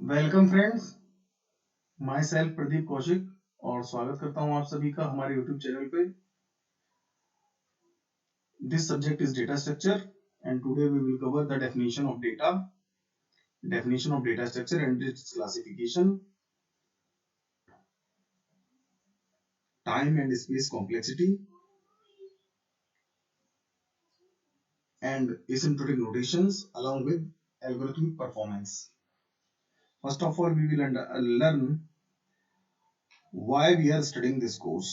Welcome friends, myself Pradeep Kaushik और स्वागत करता हूं आप सभी का हमारे यूट्यूब चैनल पे। This subject is data structure and today we will cover the definition of data structure and its classification, time and space complexity, and asymptotic notations along with algorithmic performance. First of all, we will learn why we are studying this course.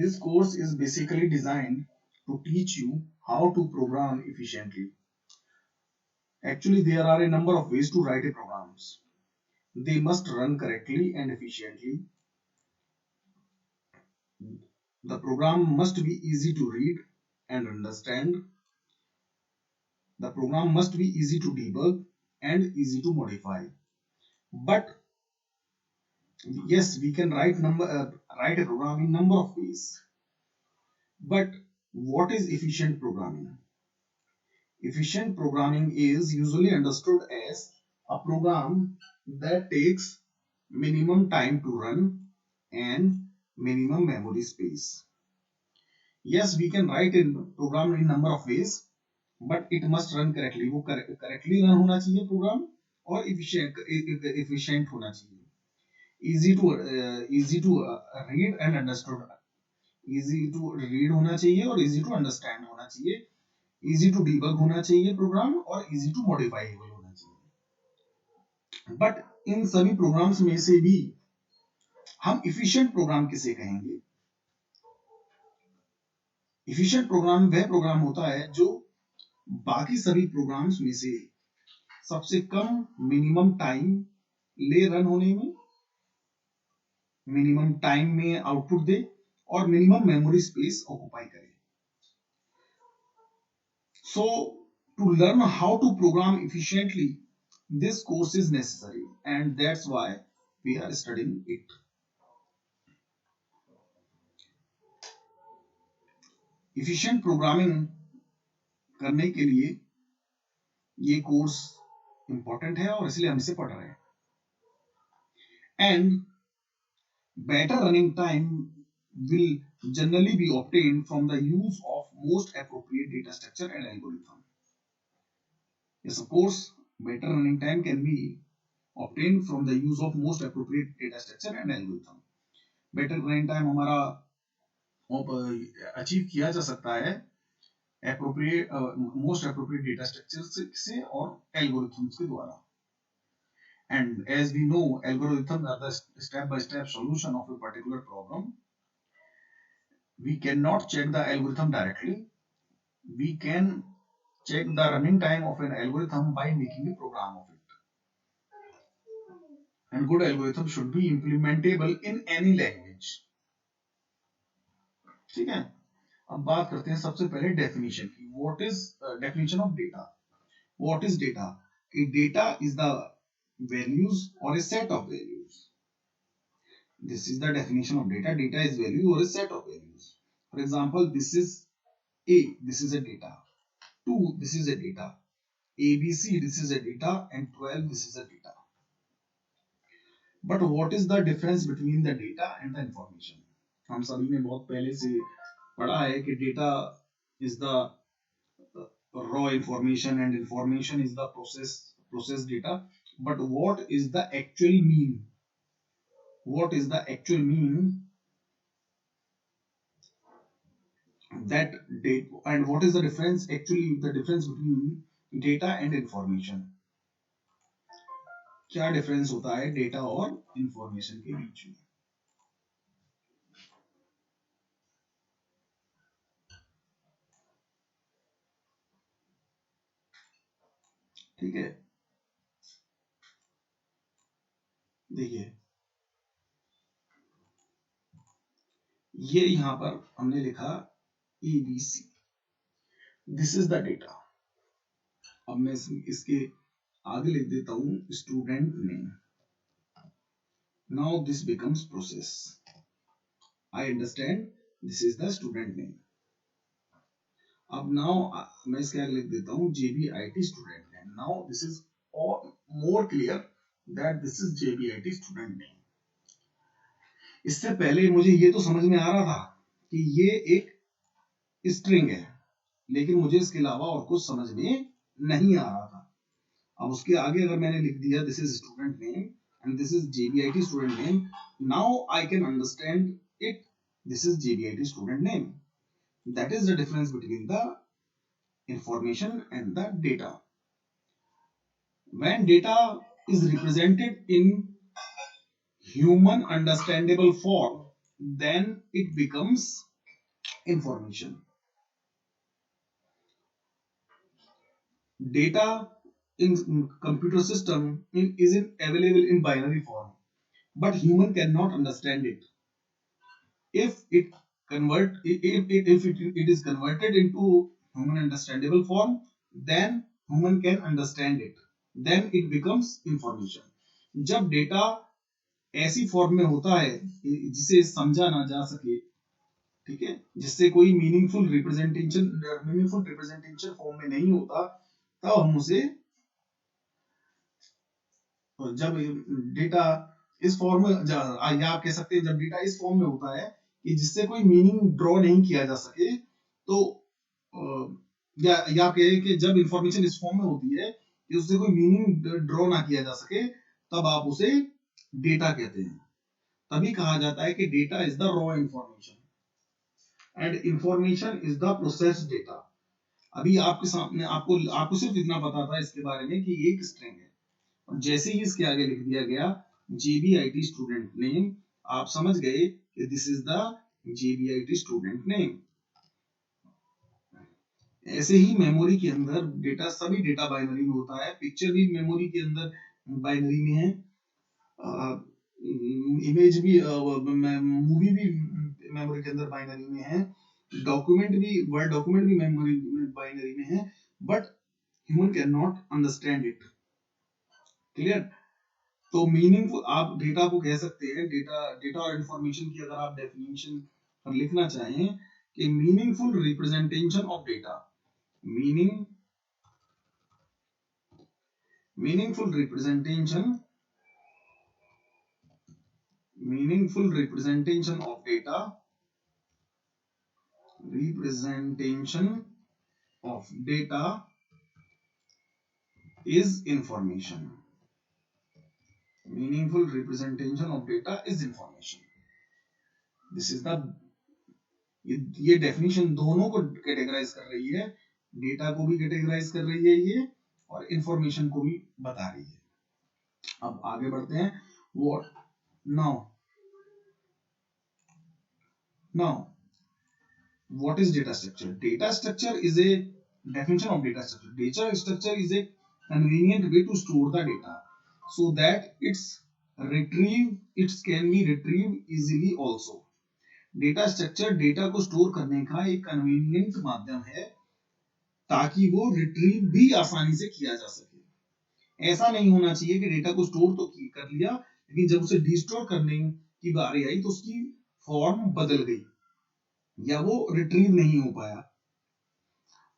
This course is basically designed to teach you how to program efficiently. Actually, there are a number of ways to write a programs. They must run correctly and efficiently. The program must be easy to read and understand. The program must be easy to debug and easy to modify. But yes, we can write a program in number of ways. But what is efficient programming? Efficient programming is usually understood as a program that takes minimum time to run and minimum memory space. Yes, we can write a program in number of ways, but it must run correctly. वो correctly run होना चाहिए program और efficient होना चाहिए. Easy to read and understood. Easy to read होना चाहिए और easy to understand होना चाहिए. Easy to debug होना चाहिए program और easy to modifiable होना चाहिए. But इन सभी programs में से भी हम efficient program किसे कहेंगे? Efficient program वह program होता है जो बाकी सभी programs में से सबसे कम minimum time ले रन होने में, minimum time में output दे और minimum memory space occupy करे. So to learn how to program efficiently, this course is necessary and that's why we are studying it. Efficient programming करने के लिए ये कोर्स इंपॉर्टेंट है और इसलिए हम इसे पढ़ रहे हैं. And better running time will generally be obtained from the use of most appropriate data structure and algorithm. Yes, of course, better running time can be obtained from the use of most appropriate data structure and algorithm. Better running time हमारा achieve किया जा सकता है most appropriate data structures से और algorithms के द्वारा. And as we know, algorithms are the step-by-step solution of a particular problem. We cannot check the algorithm directly. We can check the running time of an algorithm by making a program of it. And good algorithm should be implementable in any language. ठीक है. अब बात करते हैं सबसे पहले definition की. What is definition of data? What is data? A data is the values or a set of values. This is the definition of data. Data is value or a set of values. For example, this is A. This is a data. 2. This is a data. ABC. This is a data. And 12. This is a data. But what is the difference between the data and the information? हम सभी ने बहुत पहले से पढ़ा है कि data is the raw information and information is the processed data. But what is the actual mean? What is the actual mean that data, and what is the difference between data and information? क्या difference होता है data और information के बीच में? ठीक है, देखिए ये यहां पर हमने लिखा ABC. This is the data. अब मैं इसके आगे लिख देता हूं student name. Now this becomes process. I understand this is the student name. अब नाउ मैं इसके आगे लिख देता हूं JBIT student name. And now this is all more clear that this is JBIT student name. इससे पहले मुझे ये तो समझ में आ रहा था कि ये एक स्ट्रिंग है, लेकिन मुझे इसके अलावा और कुछ समझ में नहीं आ रहा था। अब उसके आगे अगर मैंने लिख दिया this is student name and this is JBIT student name, now I can understand it, this is JBIT student name. That is the difference between the information and the data. When data is represented in human understandable form, then it becomes information. Data in computer system is available in binary form, but human cannot understand it. If it is converted into human understandable form, then human can understand it, then it becomes information. जब data ऐसी form में होता है जिसे समझा ना जा सके, ठीक है, जिससे कोई मीनिंगफुल रिप्रेजेंटेशन फॉर्म में नहीं होता, तब हम उसे, जब डेटा इस फॉर्म में, या आप कह सकते हैं जब डेटा इस फॉर्म में होता है कि जिससे कोई मीनिंग ड्रॉ नहीं किया जा सके, तो या कहे कि जब इंफॉर्मेशन इस फॉर्म में होती है कि उससे कोई मीनिंग ड्रॉ ना किया जा सके, तब आप उसे डेटा कहते हैं. तभी कहा जाता है कि data is the raw information and information is the processed data. अभी आपके सामने आपको सिर्फ इतना पता था इसके बारे में कि ये एक स्ट्रिंग है, और जैसे ही इसके आगे लिख दिया गया JBIT स्टूडेंट नेम, आप समझ गए कि this is the JBIT student name. ऐसे ही मेमोरी के अंदर डेटा, सभी डेटा बाइनरी में होता है. पिक्चर भी मेमोरी के अंदर बाइनरी में है, इमेज भी, मूवी भी मेमोरी के अंदर बाइनरी में है, डॉक्यूमेंट भी, वर्ड डॉक्यूमेंट भी मेमोरी में बाइनरी में है, but human can not understand it. Clear? तो मीनिंगफुल, आप डेटा को कह सकते हैं, डेटा और इंफॉर्मेशन की अगर आप डेफिनेशन पर लिखना चाहें कि meaningful representation of data, meaningful representation of data, is information. Meaningful representation of data is information. This is the, ये डेफिनेशन दोनों को कैटेगराइज कर रही है, डेटा को भी कैटेगराइज कर रही है ये, और इंफॉर्मेशन को भी बता रही है. अब आगे बढ़ते हैं. What is data structure? Data structure is a definition of data structure. Data structure is a convenient way to store the data so that it can be retrieved easily also. Data structure data को store करने का एक convenient माध्यम है ताकि वो retrieve भी आसानी से किया जा सके. ऐसा नहीं होना चाहिए कि डेटा को स्टोर तो कर लिया, लेकिन जब उसे डिस्टोर करने की बारी आई तो उसकी फॉर्म बदल गई या वो रिट्रीव नहीं हो पाया.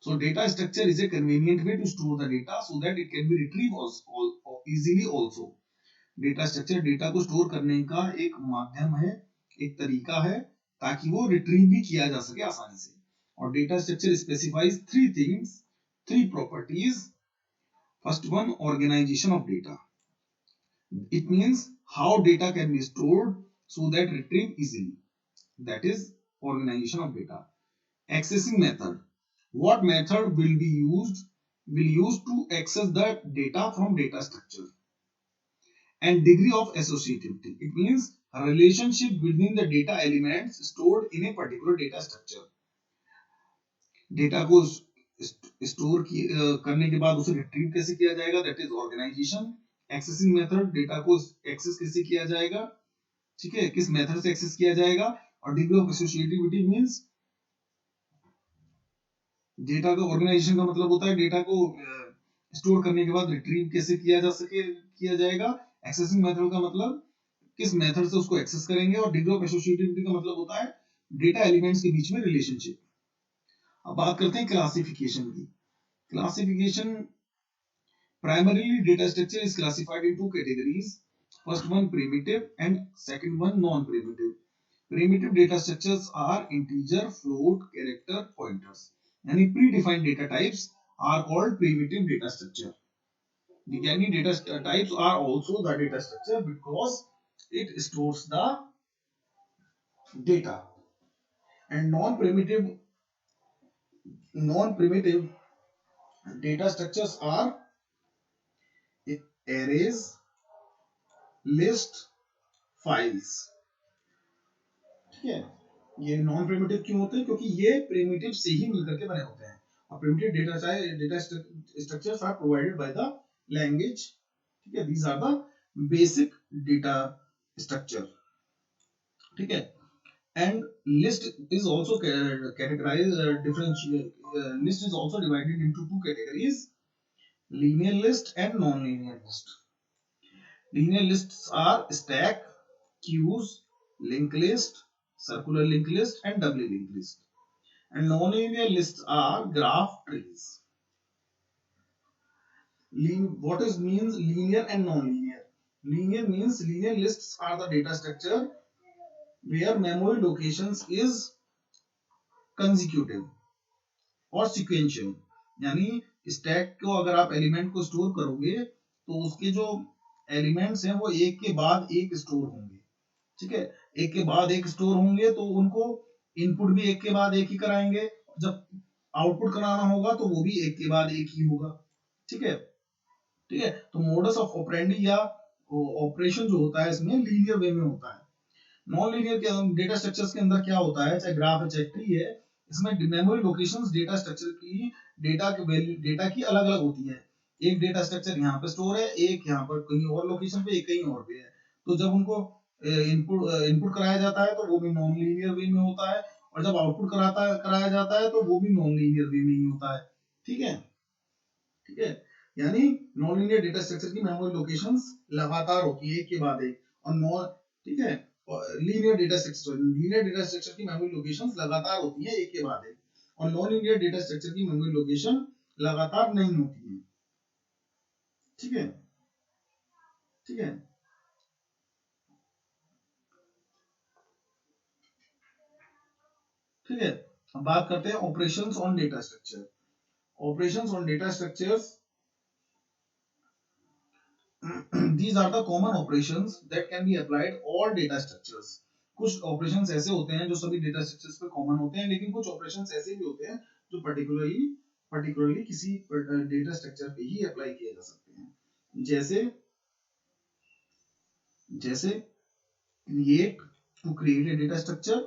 So data structure is a convenient way to store the data so that it can be retrieved easily also. Data structure data को स्टोर करने का एक माध्यम है, एक तरीका है, ताकि वो रिट्रीव भी किया जा सके आसानी से. और data structure specifies three properties. First one, organization of data. It means how data can be stored so that retrieve easily, that is organization of data. Accessing method. What method will use to access the data from data structure. And degree of associativity. It means a relationship between the data elements stored in a particular data structure. Data को store करने के बाद उसे retrieve कैसे किया जाएगा, that is organization. Accessing method, data को access कैसे किया जाएगा, ठीक है, किस मेथड से एक्सेस किया जाएगा. और degree of associativity means data का, ऑर्गेनाइजेशन का मतलब होता है डेटा को स्टोर करने के बाद रिट्रीव कैसे किया जाएगा. एक्सेसिंग मेथड का मतलब किस मेथड से उसको एक्सेस करेंगे. और डिग्री ऑफ एसोसिएटिविटी का मतलब होता है डेटा एलिमेंट्स के बीच में रिलेशनशिप. अब बात करते हैं क्लासिफिकेशन की. Classification Primarily, data structure is classified in two categories. First one primitive and second one non-primitive. Primitive data structures are integer, float, character, pointers. यानी predefined data types are called primitive data structure. यानी data types are also the data structure because it stores the data. And non-primitive data structures are arrays, list, files. ठीक है, ये non primitive क्यों होते हैं? क्योंकि ये प्रिमिटिव से ही मिलकर के बने होते हैं। और primitive data structures are provided by the language. ठीक है, these are the basic data structure. ठीक है, and list is also categorized list is also divided into two categories: linear list and non-linear list. Linear lists are stack, queues, linked list, circular linked list, and doubly linked list. And non-linear lists are graph trees. What is means linear and non-linear? Linear means linear lists are the data structure where memory locations is consecutive और sequential. यानी stack को अगर आप element को store करोगे तो उसके जो एलिमेंट्स हैं वो एक के बाद एक स्टोर होंगे। ठीक है, एक के बाद एक स्टोर होंगे तो उनको इनपुट भी एक के बाद एक ही कराएंगे, जब आउटपुट कराना होगा तो वो भी एक के बाद एक ही होगा। ठीक है, ठीक है, तो मोडस ऑफ ऑपरेंडी या ऑपरेशन जो होता है इसमें लीनियर वे में होता है। नॉन लीनियर के डेटा स्ट्रक्चर्स के अंदर क्या होता है, चाहे ग्राफ है चाहे ट्री है, इसमें मेमोरी लोकेशंस डेटा स्ट्रक्चर की डेटा की अलग अलग होती है। एक डेटा स्ट्रक्चर यहाँ पे स्टोर है, एक यहाँ पर कहीं और लोकेशन पे, एक कहीं और पे है। तो जब उनको इनपुट कराया जाता है तो वो भी नॉन लीनियर वे में होता है, और जब आउटपुट कराया जाता है तो वो भी नॉन लीनियर वे में ही होता है। ठीक है, ठीक है, यानी नॉन लीनियर डेटा स्ट्रक्चर की मेमोरी लोकेशंस लगातार होती है एक के बाद एक, और नॉन, ठीक है, लीनियर डेटा स्ट्रक्चर की मेमोरी लोकेशंस लगातार होती है एक के बाद एक, और नॉन लीनियर डेटा स्ट्रक्चर की मेमोरी लोकेशन लगातार नहीं होती है। ठीक है, ठीक है, ठीक है। अब बात करते हैं operations on data structure. Operations on data structures, these are the common operations that can be applied all data structures. कुछ ऑपरेशंस ऐसे होते हैं जो सभी डेटा स्ट्रक्चर्स पे कॉमन होते हैं, लेकिन कुछ ऑपरेशंस ऐसे भी होते हैं जो पर्टिकुलरली किसी डेटा स्ट्रक्चर पे ही अप्लाई किए जा सकते हैं। जैसे जैसे create, to create a data structure,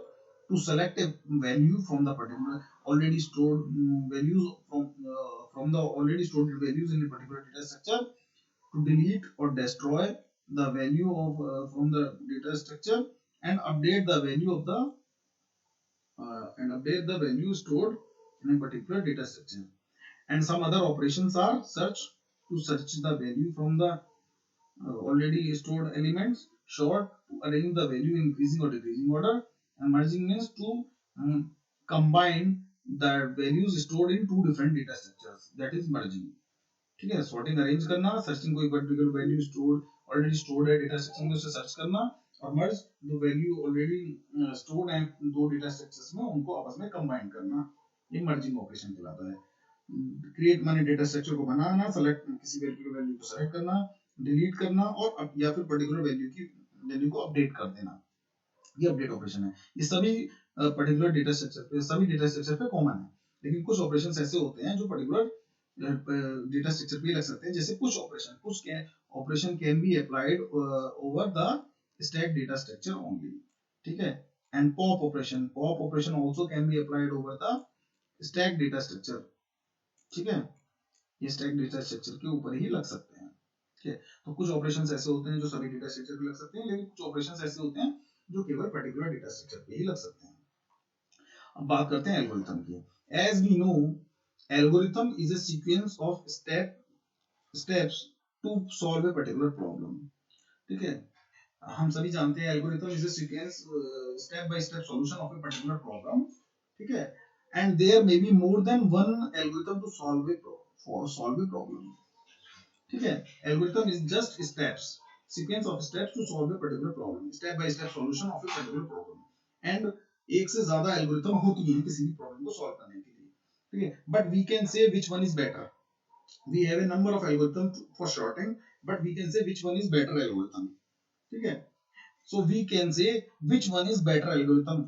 to select a value from the particular already stored values from the already stored values in a particular data structure, to delete or destroy the value of from the data structure, and update the value of the stored in a particular data structure. And some other operations are search, to search the value from the already stored elements, sort, to arrange the value in increasing or decreasing order, and merging means to combine the values stored in two different data structures, that is merging। ठीक है, sorting arrange करना, searching कोई particular value stored already stored है data structure में, उसे search करना, और मर्ज दो वैल्यू ऑलरेडी स्टोर्ड है दो डेटा स्ट्रक्चर्स में, उनको आपस में कंबाइन करना, ये मर्जिंग ऑपरेशन कहलाता है। क्रिएट माने डेटा स्ट्रक्चर को बनाना, सेलेक्ट किसी वैल्यू को सेलेक्ट करना, डिलीट करना, और या फिर पर्टिकुलर वैल्यू को अपडेट कर देना, ये अपडेट ऑपरेशन है। ये सभी पर्टिकुलर डेटा स्ट्रक्चर पे कॉमन है, लेकिन कुछ ऑपरेशंस ऐसे होते हैं जो पर्टिकुलर डेटा स्ट्रक्चर पे लग सकते हैं। जैसे push operation can be applied over the stack data structure only. ठीक है, and pop operation also can be applied over the stack data structure. ठीक है, ये स्टैक डेटा स्ट्रक्चर के ऊपर ही लग सकते हैं। ठीक है, तो कुछ ऑपरेशंस ऐसे होते हैं जो सभी डेटा स्ट्रक्चर पे लग सकते हैं, लेकिन कुछ ऑपरेशंस ऐसे होते हैं जो केवल पर्टिकुलर डेटा स्ट्रक्चर पे ही लग सकते हैं। अब बात करते हैं एल्गोरिथम की। As we know, algorithm is a sequence of steps to solve a particular problem। ठीक है, हम सभी जानते हैं algorithm is a sequence step by step solution of a particular problem। ठीक है, and there may be more than one algorithm to solve a problem। ठीक है, algorithm is just steps, sequence of steps to solve a particular problem, step by step solution of a particular problem. And एक से ज्यादा algorithm होती है किसी भी problem को सॉल्व करने के लिए, ठीक है, but we can say which one is better. We have a number of algorithm for sorting, but we can say which one is better algorithm, ठीक है, so we can say which one is better algorithm,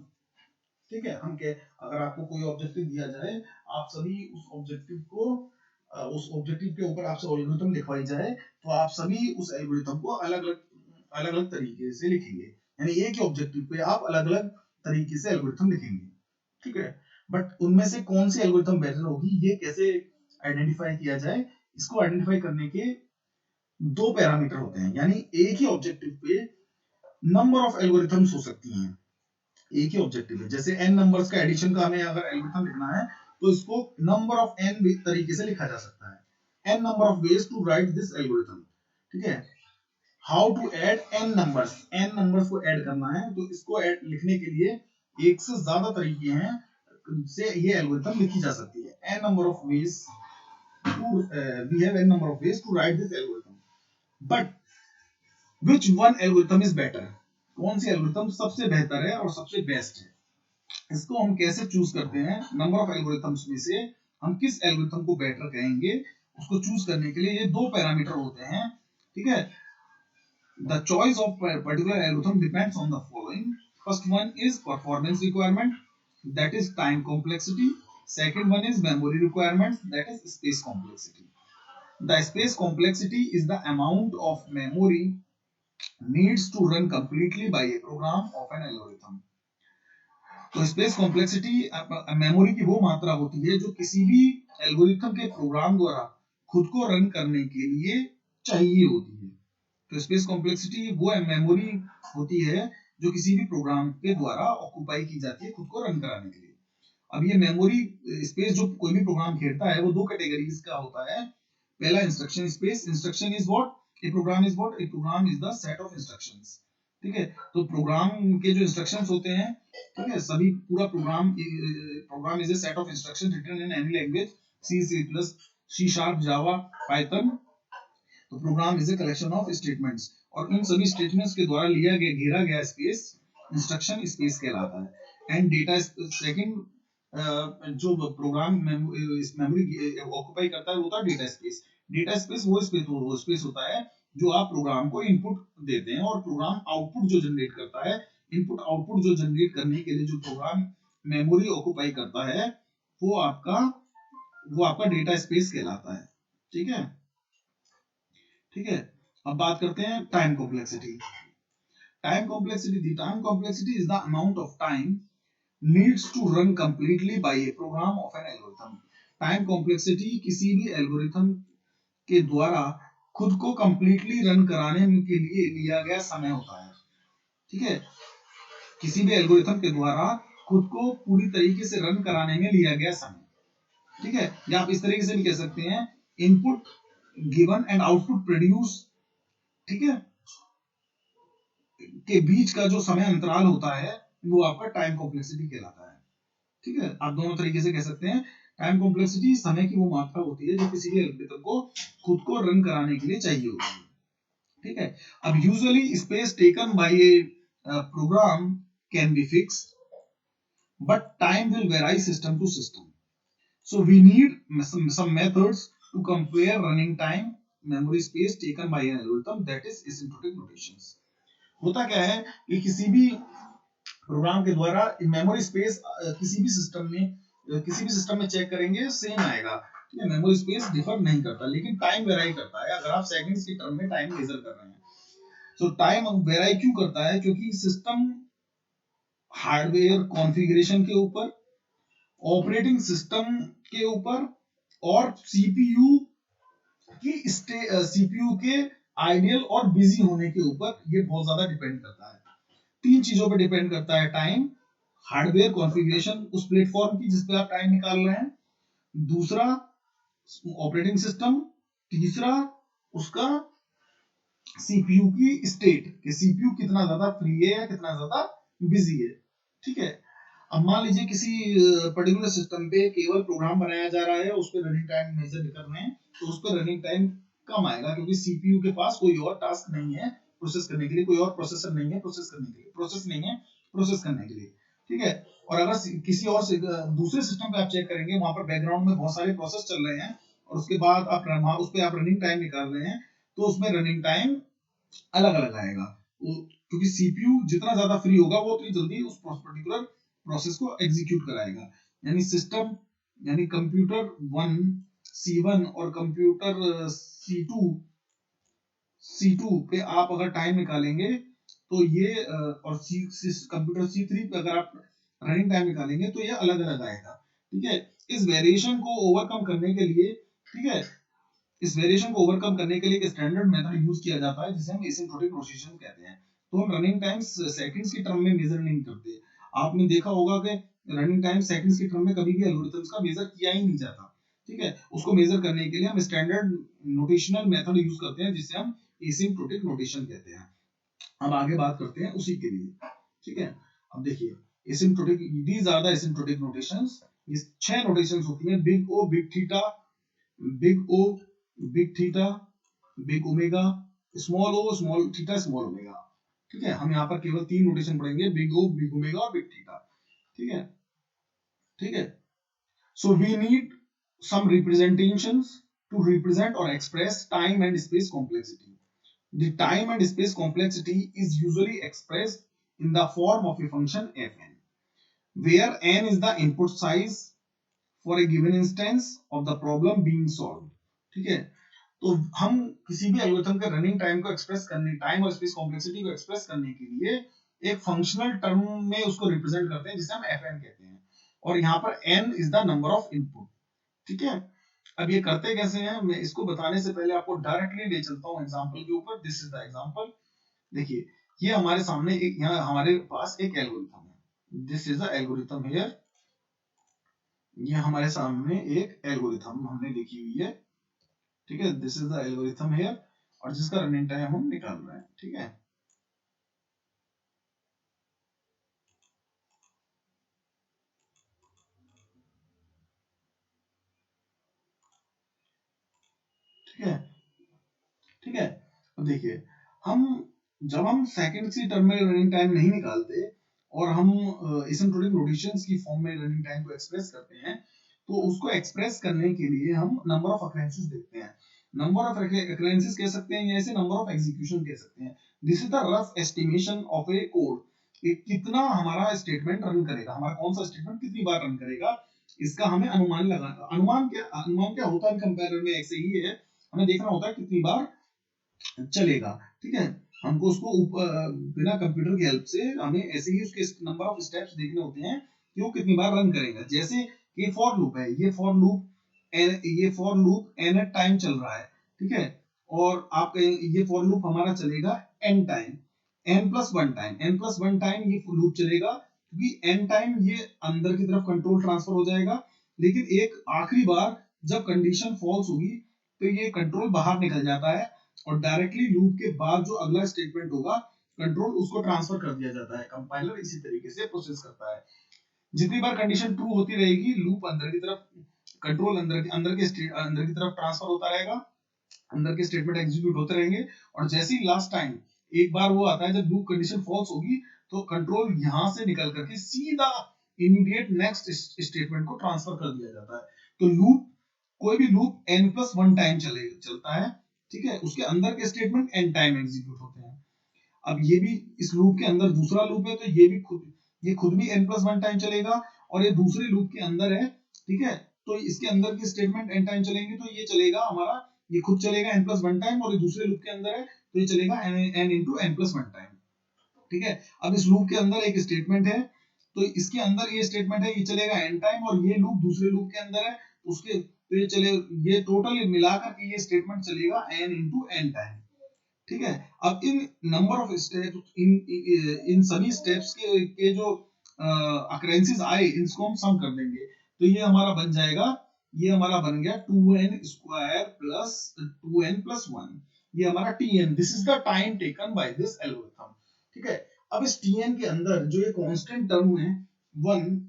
ठीक है। हम क्या, अगर आपको कोई objective दिया जाए, आप सभी उस ऑब्जेक्टिव को उस ऑब्जेक्टिव के ऊपर आपसे एल्गोरिथम लिखवाई जाए, तो आप सभी उस एल्गोरिथम को अलग अलग तरीके से लिखेंगे, यानी एक ही ऑब्जेक्टिव पे आप अलग अलग तरीके से एल्गोरिथम लिखेंगे, ठीक है। बट उनमें से कौन सी एल्गोरिथम बेटर होगी, ये कैसे आइडेंटिफाई किया जाए, इसको आइडेंटिफाई करने के दो पैरामीटर होते हैं, यानी एक ही ऑब्जेक्टिव पे नंबर ऑफ एल्गोरिथम्स हो सकती हैं, एक ही ऑब्जेक्टिव है, जैसे n नंबर्स का एडिशन का हमें अगर एल्गोरिथम लिखना है, तो इसको नंबर ऑफ n तरीके से लिखा जा सकता है, n number of ways to write this algorithm, ठीक है। How to add n numbers को ऐड करना है, तो इसको लिखने के लिए एक से ज्यादा तरीके हैं से ये एल्गोरिथम लिखी जा सकती है, n number of ways to we have n number of ways to write this algorithm, but which one algorithm is better, कौन सी एल्गोरिथम सबसे बेहतर है और सबसे बेस्ट है, इसको हम कैसे चूज करते हैं, नंबर ऑफ एल्गोरिथम्स में से हम किस एल्गोरिथम को बेटर कहेंगे, उसको चूज करने के लिए ये दो पैरामीटर होते हैं, ठीक है। The choice of particular algorithm depends on the following, first one is performance requirement, that is time complexity, second one is memory requirement, that is space complexity. The space complexity is the amount of memory needs to run completely by a program of an algorithm। तो space complexity memory की वो मात्रा होती है जो किसी भी algorithm के प्रोग्राम द्वारा खुद को रन करने के लिए चाहिए होती है। तो स्पेस कॉम्प्लेक्सिटी वो मेमोरी होती है जो किसी भी प्रोग्राम के द्वारा ऑक्युपाई की जाती है खुद को रन कराने के लिए। अब ये मेमोरी स्पेस जो कोई भी प्रोग्राम घेरता है वो दो कैटेगरीज का होता है। पहला instruction space, instruction is what a program is what a program is the set of instructions, ठीक है। तो प्रोग्राम के जो इंस्ट्रक्शंस होते हैं, ठीक है, सभी पूरा program is a set of instruction written in any language, C C plus, C sharp, Java, Python. तो program is a collection of statements, और इन सभी स्टेटमेंट्स के द्वारा लिया गया घेरा गया स्पेस इंस्ट्रक्शन स्पेस कहलाता है। एंड डेटा सेकंड जो प्रोग्राम मेमोरी ऑक्युपाई करता है वो होता है डेटा स्पेस। डेटा स्पेस वो स्पेस होता है जो आप प्रोग्राम को इनपुट देते हैं और प्रोग्राम आउटपुट जो जनरेट करता है, इनपुट आउटपुट जो जनरेट करने के लिए जो प्रोग्राम मेमोरी ऑक्युपाई करता है वो आपका डेटा स्पेस कहलाता है, ठीक है। ठीक है, अब बात करते हैं time complexity. Time complexity is the amount of time needs to run completely by a program of an algorithm। Time complexity किसी भी एल्गोरिथम के द्वारा खुद को कंप्लीटली रन कराने के लिए लिया गया समय होता है, ठीक है। किसी भी एल्गोरिथम के द्वारा खुद को पूरी तरीके से रन कराने में लिया गया समय, ठीक है। या आप इस तरीके से भी कह सकते हैं input given and output produce, ठीक है, के बीच का जो समय अंतराल होता है वो आपका टाइम कॉम्प्लेक्सिटी कहलाता है, ठीक है। आप दोनों तरीके से कह सकते हैं। टाइम कॉम्प्लेक्सिटी समय की वो मात्रा होती है जो किसी भी एल्गोरिथम को खुद को रन कराने के लिए चाहिए होती है, ठीक है। अब usually space taken by a program can be fixed, but time will vary system to system, so we need some methods to compare running time memory space taken by an algorithm, that is asymptotic notations। होता क्या है कि किसी भी programme के द्वारा memory space किसी भी सिस्टम में चेक करेंगे सेम आएगा, ठीक है, मेमोरी स्पेस डिफर नहीं करता, लेकिन टाइम वेराई करता है। अगर आप सेकंड्स की टर्म में टाइम मेजर कर रहे हैं तो टाइम वेराई क्यों करता है, क्योंकि सिस्टम हार्डवेयर कॉन्फ़िगरेशन के ऊपर, ऑपरेटिंग सिस्टम के ऊपर और सीपीयू के आइडियल और बिजी होने के ऊपर ये बहुत ज्यादा डिपेंड करता है। तीन चीजों पे डिपेंड करता है टाइम, हार्डवेयर कॉन्फ़िगरेशन उस प्लेटफॉर्म की जिस पे आप टाइम निकाल रहे हैं, दूसरा ऑपरेटिंग सिस्टम, तीसरा उसका सीपीयू की स्टेट कि सीपीयू कितना ज्यादा फ्री है या कितना ज्यादा बिजी है, ठीक है। अब मान लीजिए किसी पर्टिकुलर सिस्टम पे केवल प्रोग्राम बनाया जा रहा है, उस पर रनिंग टाइम मेजर कर रहे हैं, तो उस पर रनिंग टाइम कम आएगा, क्योंकि सीपीयू के पास कोई और टास्क नहीं है प्रोसेस करने के लिए, कोई और प्रोसेसर नहीं है प्रोसेस करने के लिए, प्रोसेस नहीं है प्रोसेस करने के लिए, ठीक है। और अगर किसी और दूसरे सिस्टम पे आप चेक करेंगे, वहां पर बैकग्राउंड में बहुत सारे प्रोसेस चल रहे हैं, और उसके बाद आप वहां उस पर आप रनिंग टाइम निकाल रहे हैं, तो उसमें रनिंग टाइम अलग अलग आएगा, क्योंकि सीपीयू जितना ज्यादा फ्री होगा वो उतनी जल्दी उस पर्टिकुलर प्रोसेस को एग्जीक्यूट कराएगा। यानी सिस्टम, यानी कंप्यूटर 1 C1 और कंप्यूटर C2 पे आप अगर टाइम निकालेंगे, तो ये और कंप्यूटर C3 पे अगर आप रनिंग टाइम निकालेंगे, तो ये अलग अलग आएगा, ठीक है। इस वेरिएशन को ओवरकम करने के लिए, ठीक है, इस वेरिएशन को ओवरकम करने के लिए एक स्टैंडर्ड मेथड यूज किया जाता है, जिसे हम एसिम्प्टोटिक रोटेशन कहते हैं। तो हम रनिंग टाइम सेकंड्स की टर्म में मेजर नहीं करते। आपने देखा होगा कि रनिंग टाइम सेकंड्स की टर्म में कभी भी एल्गोरिथम्स का मेजर किया ही नहीं जाता, ठीक है। उसको मेजर करने के लिए हम स्टैंडर्ड नोटेशनल मेथड यूज करते हैं, जिसे हम एसिम्प्टोटिक नोटेशन कहते हैं। अब आगे बात करते हैं उसी के लिए, ठीक है। अब देखिए asymptotic, these are the asymptotic notations. ये 6 नोटेशंस होती हैं: big O big theta, big O big theta, big omega, small O small theta small omega, ठीक है। हम यहाँ पर केवल 3 नोटेशन पढ़ेंगे: बिग ओ, बिग ओमेगा और बिग थीटा, ठीक है, ठीक है। So we need some representations to represent or express time and space complexity. The time and space complexity is usually expressed in the form of a function fn, where n is the input size for a given instance of the problem being solved, ठीक है। तो हम किसी भी algorithm के running time को express करने, time और स्पेस कॉम्प्लेक्सिटी को एक्सप्रेस करने के लिए एक फंक्शनल टर्म में उसको रिप्रेजेंट करते हैं, जिसे हम fn कहते हैं, और यहाँ पर n is the number of input, ठीक है। अब ये करते कैसे हैं, मैं इसको बताने से पहले आपको डायरेक्टली ले चलता हूँ एग्जांपल के ऊपर। This is the example. देखिए ये हमारे सामने एक, यहाँ हमारे पास एक एल्गोरिथम है, this is the algorithm here. ये हमारे सामने एक एल्गोरिथम हमने लिखी हुई है, ठीक है। This is the algorithm here, और जिसका रनिंग टाइम हम निकाल रहे हैं, ठीक है। ठीक है, ठीक है। अब देखिए हम, जब हम सेकंड की टर्म में रनिंग टाइम नहीं निकालते और हम एसिम्प्टोटिक नोटेशंस की फॉर्म में रनिंग टाइम को एक्सप्रेस करते हैं, तो उसको एक्सप्रेस करने के लिए हम नंबर ऑफ अकरेंसेस देखते हैं। नंबर ऑफ अकरेंसेस कह सकते हैं, या इसे नंबर ऑफ एग्जीक्यूशन कह सकते हैं। This is the rough estimation of A code, कितना हमारा स्टेटमेंट रन करेगा, हमारा कौन सा स्टेटमेंट कितनी बार रन करेगा, इसका हमें अनुमान लगाना। अनुमान क्या होता है कंपैरिजन में, ऐसे ही है, हमें देखना होता है कितनी बार चलेगा, ठीक है। हमको उसको बिना कंप्यूटर की हेल्प से हमें ऐसे ही उसके नंबर ऑफ स्टेप्स देखने होते हैं कि वो कितनी बार रन करेगा। जैसे ये फॉर लूप है, ये फॉर लूप n टाइम चल रहा है, ठीक है। और आप ये फॉर लूप हमारा चलेगा n टाइम, n+1 टाइम ये लूप चलेगा, क्योंकि n टाइम ये अंदर की तरफ कंट्रोल ट्रांसफर हो जाएगा, लेकिन एक आखिरी बार जब कंडीशन फॉल्स होगी, तो ये कंट्रोल बाहर निकल जाता है, और डायरेक्टली लूप के बाद जो अगला स्टेटमेंट होगा, कंट्रोल उसको ट्रांसफर कर दिया जाता है। कंपाइलर इसी तरीके से प्रोसेस करता है। जितनी बार कंडीशन ट्रू होती रहेगी, लूप अंदर की तरफ, कंट्रोल अंदर की तरफ ट्रांसफर होता रहेगा, अंदर के स्टेटमेंट एग्जीक्यूट होते रहेंगे, और जैसे ही लास्ट टाइम एक बार वो आता है जब लूप कंडीशन फॉल्स होगी, तो कंट्रोल यहां से निकल करके सीधा इमीडिएट नेक्स्ट स्टेटमेंट को ट्रांसफर कर दिया जाता है। तो लूप, कोई भी लूप n+1 टाइम चलता है, ठीक है। उसके अंदर के स्टेटमेंट n टाइम एग्जीक्यूट होते हैं। अब ये भी, इस लूप के अंदर दूसरा लूप है, तो ये खुद भी n+1 टाइम चलेगा, और ये दूसरे लूप के अंदर है, ठीक है। तो इसके अंदर के स्टेटमेंट n टाइम चलेंगे, तो ये चलेगा हमारा, ये खुद चलेगा n+1 टाइम, और ये दूसरे लूप के अंदर है, तो ये चलेगा n×n+1 टाइम, ठीक है। अब इस लूप के अंदर एक स्टेटमेंट है, तो इसके अंदर ये स्टेटमेंट है, ये चलेगा n टाइम, और ये लूप दूसरे लूप के अंदर है, उसके, तो ये चले, ये टोटल मिलाकर के ये स्टेटमेंट चलेगा n×n टाइम, ठीक है। अब इन नंबर ऑफ स्टेप्स, इन सभी स्टेप्स के जो अकरेंसेस आए, इनको हम सम कर देंगे, तो ये हमारा बन जाएगा, ये हमारा बन गया 2n² प्लस 2n+1, ये हमारा tn, this is the time taken by this algorithm, ठीक है। अब इस tn के अंदर जो ये कांस्टेंट टर्म है 1,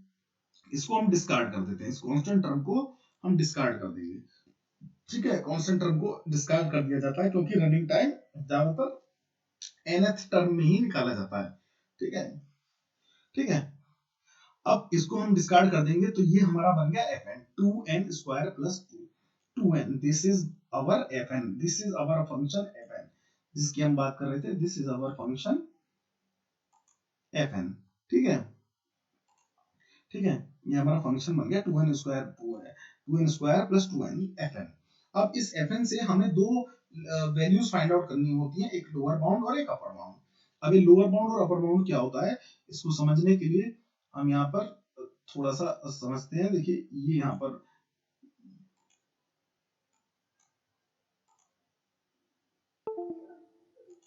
इसको हम डिस्कार्ड कर देते हैं, इस कांस्टेंट टर्म को हम डिस्कार्ड कर देंगे, ठीक है, कांस्टेंट टर्म को डिस्कार्ड कर दिया जाता है क्योंकि रनिंग टाइम ज्यादातर nth टर्म में ही निकाला जाता है। ठीक है, ठीक है। अब इसको हम डिस्कार्ड कर देंगे तो ये हमारा बन गया fn 2n² plus 2n। This is our fn, this is our function fn जिसकी हम बात कर रहे थे। This is our function fn। ठीक है, ठीक है, ये हमारा फंक्शन बन गया 2n² प्लस 2n fn। अब इस fn से हमें दो वैल्यूज फाइंड आउट करनी होती हैं, एक लोअर बाउंड और एक अपर बाउंड। अब ये लोअर बाउंड और अपर बाउंड क्या होता है, इसको समझने के लिए हम यहाँ पर थोड़ा सा समझते हैं। देखिए ये यहाँ पर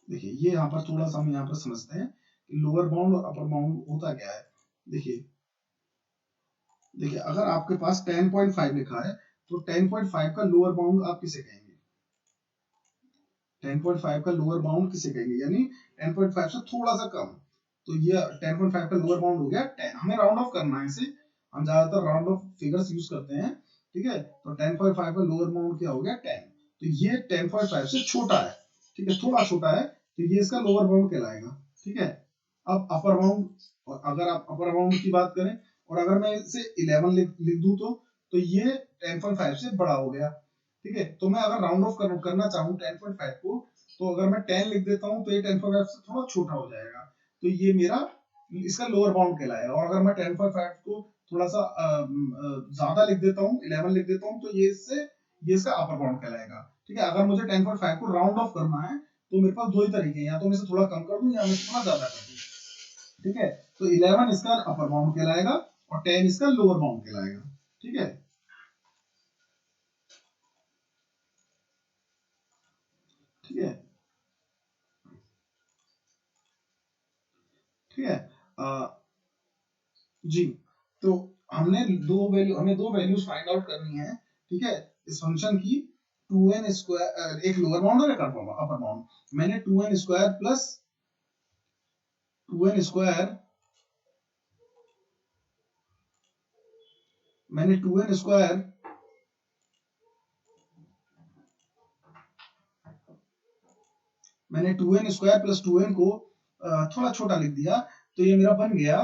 देखिए ये यहाँ पर थोड़ा सा हम यहाँ पर समझते हैं कि लोअर बाउंड और अपर बाउंड होता क्या है। देखिए देखिए अगर आपके पास 10.5 लिखा है तो 10.5 का लोअर बाउंड आप किसे कहेंगे? 10.5 का लोअर बाउंड किसे कहेंगे, यानी 10.5 से थोड़ा सा कम। तो ये 10.5 का लोअर बाउंड हो गया 10। हमें राउंड ऑफ करना है इसे, हम ज्यादातर राउंड ऑफ फिगर्स यूज करते हैं। ठीक है, तो 10.5 का लोअर बाउंड क्या हो गया 10। तो ये 10.5 से छोटा है, ठीक है, थोड़ा छोटा है, तो ये इसका लोअर बाउंड कहलाएगा। ठीक है, अब अपर बाउंड, और अगर आप अपर बाउंड की बात करें और अगर मैं इसे 11 लिख दूं तो ये 10.5 से बड़ा हो गया। ठीक है, तो मैं अगर राउंड ऑफ करना चाहूँ 10.5 को, तो अगर मैं 10 लिख देता हूँ तो ये 10.5 से थोड़ा छोटा हो जाएगा, तो ये मेरा इसका लोअर बाउंड कहलाएगा। और अगर मैं 10.5 को थोड़ा सा ज्यादा लिख देता हूँ, 11 लिख देता हूँ, तो ये इसका अपर बाउंड कहलाएगा। ठीक है, अगर मुझे 10.5 को राउंड ऑफ करना है तो मेरे पास दो ही तरीके हैं, या तो मैं इसे थोड़ा कम कर दूं या मैं इसे थोड़ा ज्यादा कर दूं। ठीक है, तो 11 इसका अपर बाउंड कहलाएगा और 10 इसका लोअर बाउंड कहलाएगा। ठीक है, ठीक है, ठीक है। जी, तो हमें दो वैल्यूज फाइंड आउट करनी है। ठीक है, इस फंक्शन की 2n², एक लोअर बाउंड और एक अपर बाउंड। मैंने 2n² प्लस 2n² मैंने 2n² मैंने 2n² प्लस 2n को थोड़ा छोटा लिख दिया, तो ये मेरा बन गया,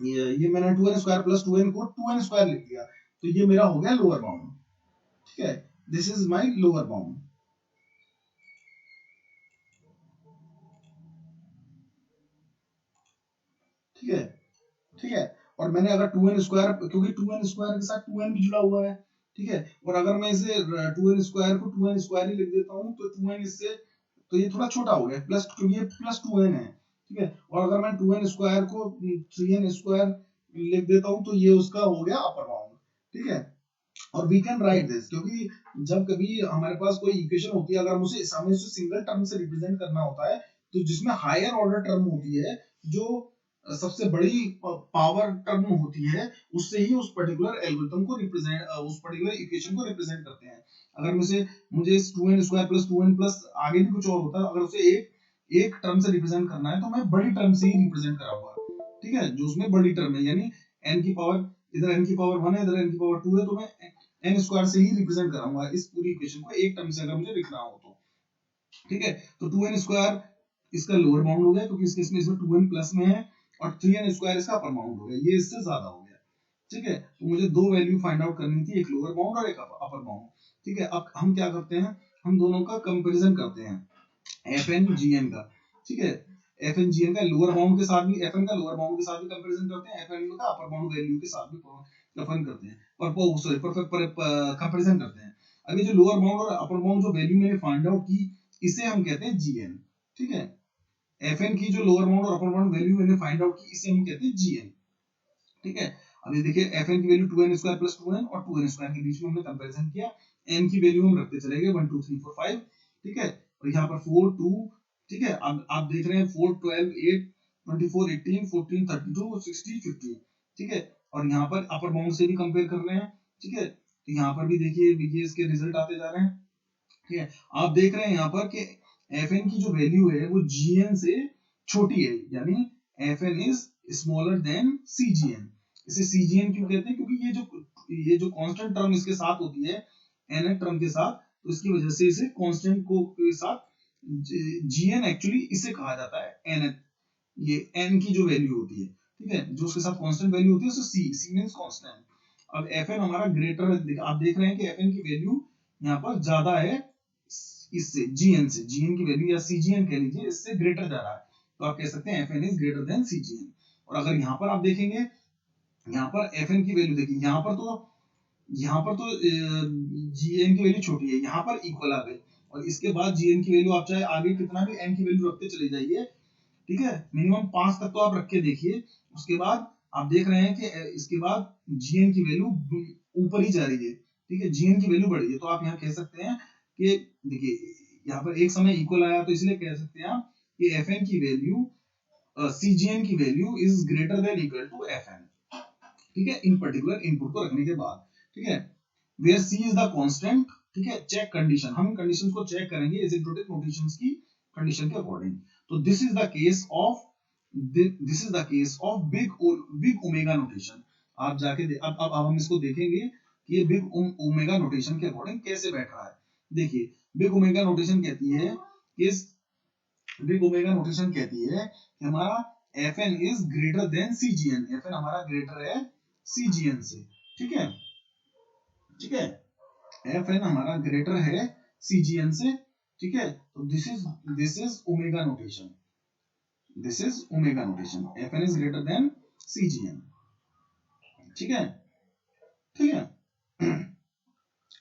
ये मैंने 2n² प्लस 2n को 2n² लिख दिया, तो ये मेरा हो गया लोअर बाउंड। ठीक है, this is my lower bound. ठीक है, ठीक है, और मैंने अगर 2n², क्योंकि 2n² के साथ 2n भी जुड़ा हुआ है। ठीक है, और अगर मैं इसे 2n² को 2n² ही लिख देता हूँ तो 2n इससे, तो ये थोड़ा छोटा हो गया, प्लस, क्योंकि ये प्लस 2n है। ठीक है, और अगर मैं 2n² को 3n² लिख देता हूँ तो ये उसका हो गया अपर बाउंड। ठीक है, और वी कैन राइट दिस, क्योंकि जब कभी हमारे पास कोई इक्वेशन होती है, अगर मुझे हमें उसे सिंगल टर्म से रिप्रेजेंट करना होता है, तो जिसमें हायर ऑर्डर टर्म होती है, जो सबसे बड़ी पावर टर्म होती है, उससे ही उस पर्टिकुलर एल्गोरिथम को रिप्रेजेंट, उस पर्टिकुलर इक्वेशन को रिप्रेजेंट करते हैं। अगर मुझे इस 2n² प्लस 2n प्लस आगे भी कुछ और होता है, अगर उसे एक टर्म से रिप्रेजेंट करना है तो मैं बड़ी टर्म से ही रिप्रेजेंट कराऊंगा। ठीक है, जो उसमें बड़ी टर्म है, यानी n की पावर, इधर n की पावर 1 है, इधर n की पावर 2 है, तो मैं n² से ही रिप्रेजेंट कराऊंगा इस पूरी इक्वेशन को, एक टर्म से अगर मुझे लिखना हो तो। ठीक है, तो 2n² इसका लोअर बाउंड हो गया, क्योंकि इस केस में इसमें 2n प्लस में है, और 3n² इसका अपर बाउंड हो गया, ये इससे ज्यादा हो गया। ठीक है, तो मुझे दो वैल्यू फाइंड आउट करनी थी, एक लोअर बाउंड और एक अपर बाउंड। ठीक है, अब हम क्या करते हैं, हम दोनों का कंपैरिजन करते हैं, fn gn का। ठीक है, fn gn का लोअर बाउंड के साथ भी, fn का लोअर बाउंड के साथ भी कंपैरिजन करते हैं, fn का अपर बाउंड वैल्यू के साथ भी कंपैरिजन करते हैं, पर सॉरी परफेक्ट कंपैरिजन करते हैं। अब ये जो लोअर बाउंड और अपर बाउंड जो वैल्यू मैंने फाइंड आउट की, इसे हम कहते हैं gn। ठीक है, fn की जो लोअर बाउंड और अपर बाउंड वैल्यू मैंने फाइंड आउट की, इसे हम कहते हैं gn। ठीक है, अब ये देखिए fn की वैल्यू 2n² प्लस 2n और 2n² के बीच में हमने कंपैरिजन किया, n की वैल्यू हम रखते चले गए 1 2 3 4 5। ठीक है, और यहाँ पर 4 2। ठीक है, अब आप देख रहे हैं 4 12 8 24 18 14 32 60 50। ठीक है, और यहाँ पर अपर बाउंड से भी कंपेयर कर रहे हैं। ठीक है, तो यहाँ पर भी देखिए ये इसके रिजल्ट आते जा रहे हैं। ठीक है, आप देख रहे हैं यहाँ पर कि fn की जो वैल्यू है वो gn से छोटी है, यानी fn is smaller than cgn। इसे cgn क्यों कहते हैं, क्योंकि ये जो कांस्टेंट टर्म इसके साथ होती है, nth टर्म के साथ, तो इसकी वजह से इसे कांस्टेंट को के साथ gn एक्चुअली इसे कहा जाता है nth, ये n की जो वैल्यू होती है, ठीक है, जो उसके साथ कांस्टेंट वैल्यू होती है उसे c मींस कांस्टेंट। अब fn हमारा ग्रेटर है, आप देख रहे हैं कि fn की वैल्यू यहाँ पर ज्यादा है इससे, gn से, gn की वैल्यू या cgn कह लीजिए, इससे ग्रेटर जा रहा है, तो आप कह सकते हैं fn is greater then cgn। और अगर यहाँ पर आप देखेंगे, यहाँ पर fn की वैल्यू देखिए, यहाँ पर तो gn की वैल्यू छोटी है, यहाँ पर इक्वल आ गई, और इसके बाद gn की वैल्यू आप चाहे आगे कितना भी n की वैल्यू रखते चले जाइए, ठीक है, मिनिमम 5 तक तो आप रख के देखिए, उसके बाद आप देख रहे हैं कि इसके बाद gn की वैल्यू ऊपर ही जा रही है, ठीक है, gn की वैल्यू बढ़ रही है, तो आप यहाँ कह सकते हैं कि देखिए यहाँ पर एक समय इक्वल आया, तो इसलिए कह सकते हैं आप कि fn की वैल्यू cgn की value is greater than equal to fn, ठीक है, इन पर्टिकुलर इनपुट को रखने के बाद, ठीक है, where c is the constant, ठीक है, चेक कंडीशन, हम कंडीशंस को चेक करेंगे एसिम्प्टोटिक नोटेशंस की कंडीशन के अकॉर्डिंग। तो this is the case of big omega notation. आप जाके अब हम इसको देखेंगे कि ये बिग ओमेगा नोटेशन के अकॉर्डिंग कैसे बैठ रहा है। देखिए बिग ओमेगा नोटेशन कहती है कि बिग ओमेगा नोटेशन कहती है कि हमारा fn is greater then cgn, fn हमारा ग्रेटर है cgn से, ठीक है, ठीक है, fn हमारा ग्रेटर है cgn से, ठीक है, तो this is omega notation, this is omega notation, fn is greater then cgn, ठीक है, ठीक है।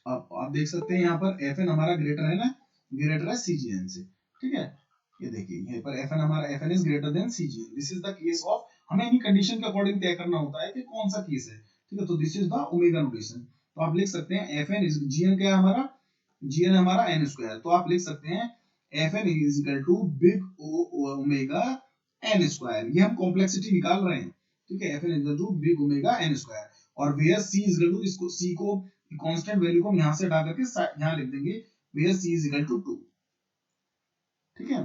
अब आप देख सकते हैं यहाँ पर fn हमारा ग्रेटर है ना, ग्रेटर है cgn से, ठीक है, ये देखिए यहाँ पर fn हमारा fn is greater then cgn, this is the case of, हमें इन्हीं कंडीशन के अकॉर्डिंग तय करना होता है कि कौन सा केस है, ठीक है, तो this is the omega notation. तो आप लिख सकते हैं fn इज, gn क्या है हमारा, gn हमारा n स्क्वायर, तो आप लिख सकते हैं fn is equal to big omega n square, ये हम कॉम्प्लेक्सिटी निकाल रहे हैं, ठीक है, fn is equal to big omega n square, और where c is equal to, इसको c को कांस्टेंट वैल्यू को हम यहां से हटा करके यहां लिख देंगे, where c is equal to 2, ठीक है,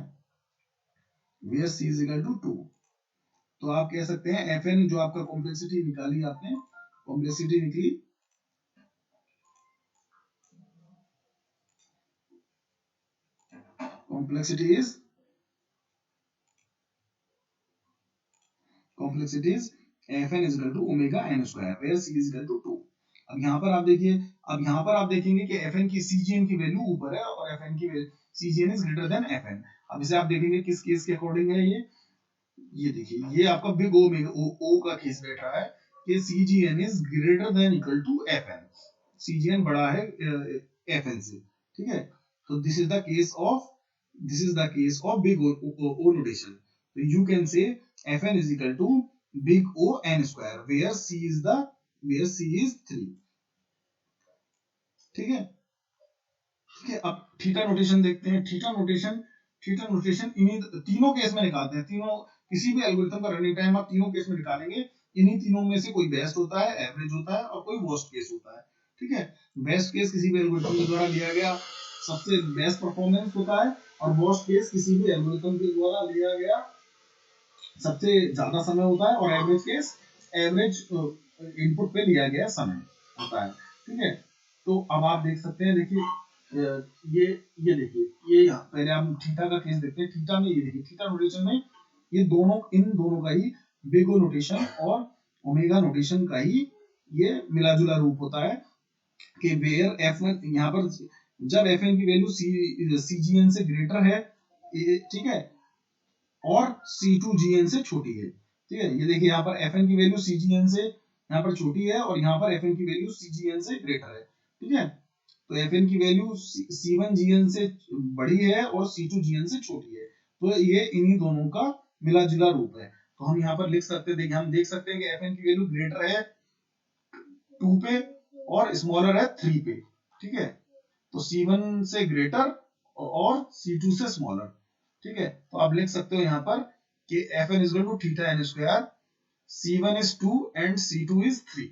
where c is equal to 2, तो आप कह सकते हैं fn जो आपका कॉम्प्लेक्सिटी निकाली आपने, कॉम्प्लेक्सिटी निकली, complexity is fn is equal to omega n square where c is equal to 2। अब यहाँ पर आप देखिए, अब यहाँ पर आप देखेंगे कि fn की cgn की वैल्यू ऊपर है और fn की cgn is greater than fn। अब इसे आप देखेंगे किस केस के अकॉर्डिंग है ये देखिए ये आपका बिग ओमेगा ओ का केस बैठ रहा है कि cgn is greater than equal to fn, cgn बड़ा है fn से, ठीक है, तो this is the case of big O notation, so you can say fn is equal to big O n square where c is 3, ठीक है, ठीक है। अब थीटा नोटेशन देखते हैं, थीटा नोटेशन इन्हीं तीनों केस में निकालते हैं, तीनों किसी भी एल्गोरिथम का रनिंग टाइम आप तीनों केस में निकालेंगे, इन्हीं तीनों में से कोई बेस्ट होता है, एवरेज होता है और कोई वर्स्ट केस होता है, ठीक है, बेस्ट केस किसी भी एल्गोरिथम के द्वारा लिया गया सबसे बेस्ट परफॉर्मेंस होता है, और वर्स्ट केस किसी भी एल्गोरिथम के द्वारा लिया गया सबसे ज्यादा समय होता है, और एवरेज केस एवरेज इनपुट पे लिया गया समय होता है, ठीक है। तो अब आप देख सकते हैं, देखिए ये देखिए ये यहाँ पहले हम थीटा का केस देखते हैं, थीटा में ये देखिए थीटा नोटेशन में ये दोनों, इन दोनों का ही बिग ओ नोटेशन और ओमेगा नोटेशन का ही ये मिला जुला रूप होता है कि वेयर f1 यहाँ पर जब fn की वैल्यू cgn से ग्रेटर है, ठीक है, और C2GN से छोटी है, ठीक है, ये देखिए यहाँ पर Fn की वैल्यू CGN से यहाँ पर छोटी है और यहाँ पर Fn की वैल्यू CGN से ग्रेटर है, ठीक है, तो Fn की वैल्यू C1GN से बड़ी है और C2GN से छोटी है, तो ये इन्हीं दोनों का मिला जुला रूप है। तो हम यहाँ पर लिख सकते हैं, देखिए हम देख सकते हैं कि Fn की वैल्यू ग्रेटर है 2 पे और स्मॉलर है 3 पे, ठीक है, तो C1 से ग्रेटर और C2 से स्मॉलर, ठीक है, तो आप लिख सकते हो यहाँ पर कि Fn is equal to theta n square, C1 is 2 and C2 is 3,